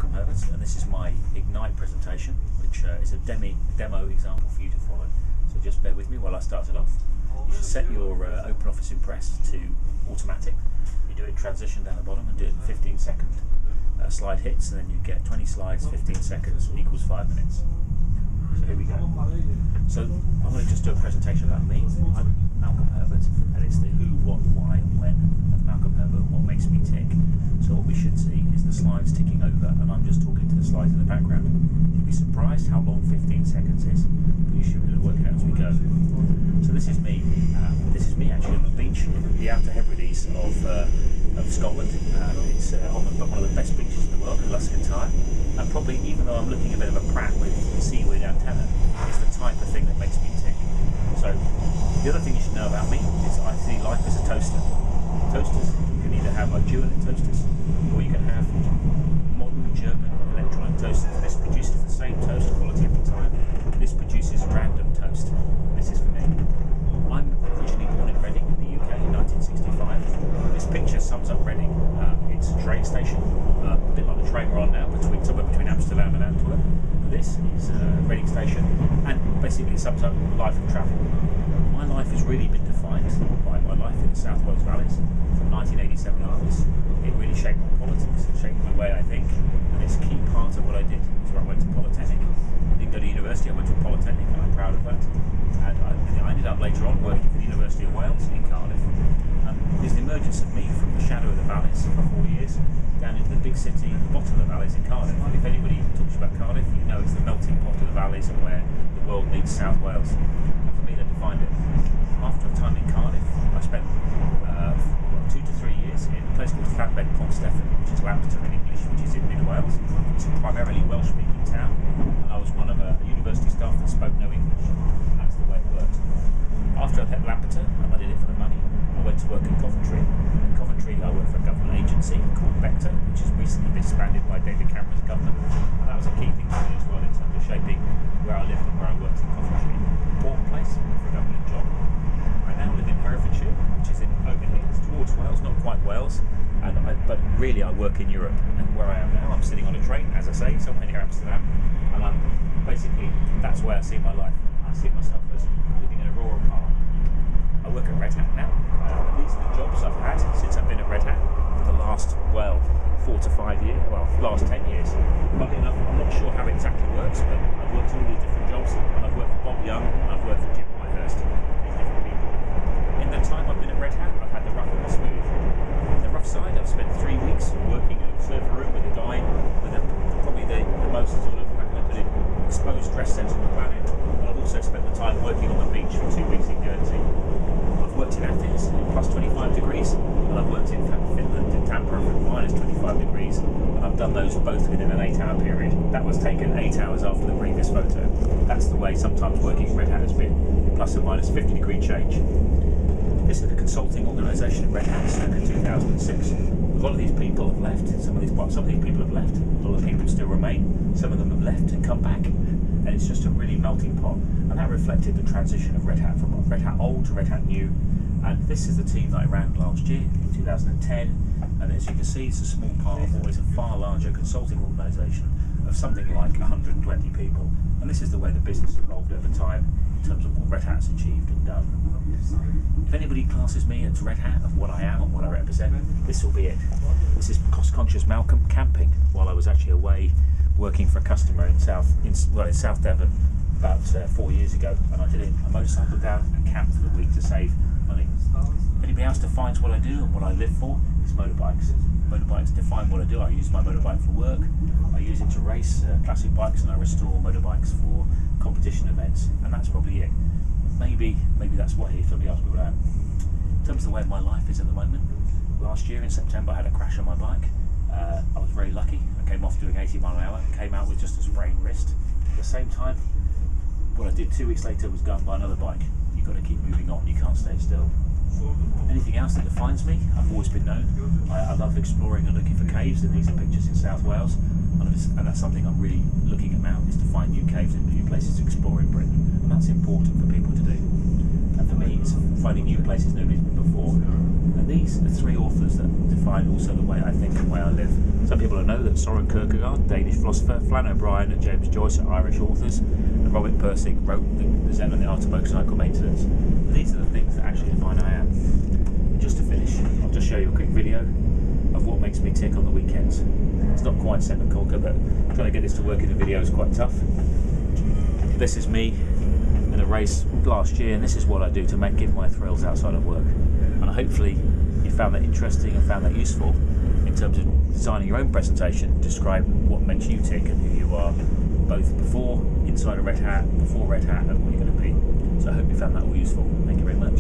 Malcolm Herbert, and this is my Ignite presentation, which is a demo example for you to follow. So just bear with me while I start it off. You should set your OpenOffice Impress to automatic. You do it transition down the bottom and do it in 15-second slide hits, and then you get 20 slides, 15 seconds equals 5 minutes. So here we go. So I'm going to just do a presentation about me. I'm Malcolm Herbert, and it's the who, what, why, and when of Malcolm Herbert, what makes me tick. So what we should see is the slides ticking over, and I'm just talking to the slides in the background. You'll be surprised how long 15 seconds is, but you should be able to work it out as we go. So this is me. This is me actually on the beach in the Outer Hebrides of Scotland. It's on one of the best beaches in the world, in Luskentyre. And probably, even though I'm looking a bit of a prat with a seaweed antenna, it's the type of thing that makes me tick. So the other thing you should know about me is I see life as a toaster. Toasters, you can either have dual toasters, or you can have modern German electronic toasters. This produces the same toast quality every time. This produces random toast. This is for me. I'm originally born in Reading in the UK in 1965. This picture sums up Reading. It's a train station, a bit like the train we're on now, somewhere between Amsterdam and Antwerp. This is Reading Station, and basically it sums up life and travel. My life has really been defined by my life in the South Wales Valleys from 1987 onwards. It really shaped my politics, it shaped the way I think, and it's a key part of what I did. So I went to Polytechnic. I didn't go to university, I went to Polytechnic, and I'm proud of that. And I ended up later on working for the University of Wales in Cardiff. There's the emergence of me from the shadow of the valleys for 4 years down into the big city at the bottom of the valleys in Cardiff. And if anybody talks about Cardiff, you know it's the melting pot of the valleys and where the world meets South Wales. And for me, that defined it. After a time in Cardiff, I spent 2 to 3 years in a place called Llanbed Pont Steffan, which is Lampeter in English, which is in mid Wales. It's a primarily Welsh-speaking town, and I was one of a university staff that spoke no English. That's the way it worked. After I left Lampeter, and I did it for the money, I went to work in Coventry. In Coventry, I worked for a government agency called Vector, which has recently been disbanded by David Cameron's government. And that was a key thing for me as well in terms of shaping where I lived and where I worked in Coventry. Important place for a government job. I now live in Herefordshire, which is over here, it's towards Wales, not quite Wales, but really I work in Europe. And where I am now, I'm sitting on a train, as I say, somewhere near Amsterdam, and that's where I see my life. I see myself as living in a rural part. I work at Red Hat now. These are the jobs I've had since I've been at Red Hat for the last, 4 to 5 years, last 10 years. Funnily enough, I'm not sure how it exactly works, but I've worked all these different jobs, and I've worked for Bob Young, and I've worked for Jim Whitehurst, these different people. In that time I've been at Red Hat, I've had the rough and the smooth. On the rough side, I've spent 3 weeks working in a server room with a guy with probably the most sort of, how can I put it, exposed stress sense on the planet. And I've also spent the time working on the beach for 2 weeks in Guernsey. I've worked in Athens in plus 25 degrees, and I've worked in Finland in Tampere for minus 25 degrees, and I've done those both within an 8-hour period. That was taken 8 hours after the previous photo. That's the way sometimes working Red Hat has been, plus or minus 50 degree change. This is a consulting organisation at Red Hat circa 2006. A lot of these people have left, some of these people have left, a lot of people still remain, some of them have left and come back, and it's just a really melting pot. And that reflected the transition of Red Hat from Red Hat old to Red Hat new. And this is the team that I ran last year in 2010, and as you can see, it's a small part of what is a far larger consulting organisation of something like 120 people. And this is the way the business evolved over time in terms of what Red Hat's achieved and done. If anybody classes me as Red Hat of what I am and what I represent, this will be it. This is cost-conscious Malcolm camping while I was actually away working for a customer in South Devon about 4 years ago, and I did it. I motorcycled down and camped for the week to save money. If anybody else defines what I do and what I live for, it's motorbikes. Motorbikes define what I do. I use my motorbike for work, I use it to race classic bikes, and I restore motorbikes for competition events, and that's probably it. Maybe that's why somebody asked me what I am. In terms of where my life is at the moment, last year in September I had a crash on my bike. I was very lucky. I came off doing 80 mile an hour, came out with just a sprained wrist. At the same time, what I did 2 weeks later was go and buy another bike. You've got to keep moving on, you can't stay still. Anything else that defines me? I've always been known. I love exploring and looking for caves, and these are pictures in South Wales, and that's something I'm really looking at now, is to find new caves and new places to explore in Britain, and that's important for people to do. And for me, it's finding new places nobody's been before. And these are three authors that define also the way I think and the way I live. Some people will know that Soren Kierkegaard, Danish philosopher, Flann O'Brien and James Joyce are Irish authors, and Robert Pirsig wrote the Zen and the Art of Motorcycle Maintenance. And these are the things that actually define who I am. And just to finish, I'll just show you a quick video of what makes me tick on the weekends. It's not quite set and conquer, but trying to get this to work in a video is quite tough. This is me in a race last year, and this is what I do to give my thrills outside of work. And hopefully you found that interesting and found that useful in terms of designing your own presentation, describe what makes you tick and who you are, both before, inside a red hat, before red hat, and what you're going to be. So I hope you found that all useful. Thank you very much.